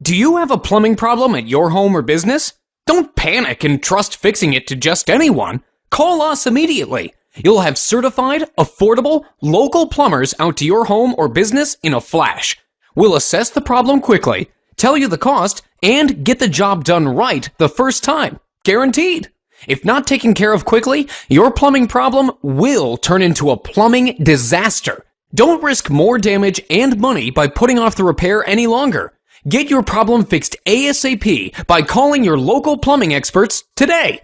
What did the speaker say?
Do you have a plumbing problem at your home or business? Don't panic and trust fixing it to just anyone. Call us immediately. You'll have certified, affordable, local plumbers out to your home or business in a flash. We'll assess the problem quickly, tell you the cost, and get the job done right the first time. Guaranteed. If not taken care of quickly, your plumbing problem will turn into a plumbing disaster. Don't risk more damage and money by putting off the repair any longer. Get your problem fixed ASAP by calling your local plumbing experts today.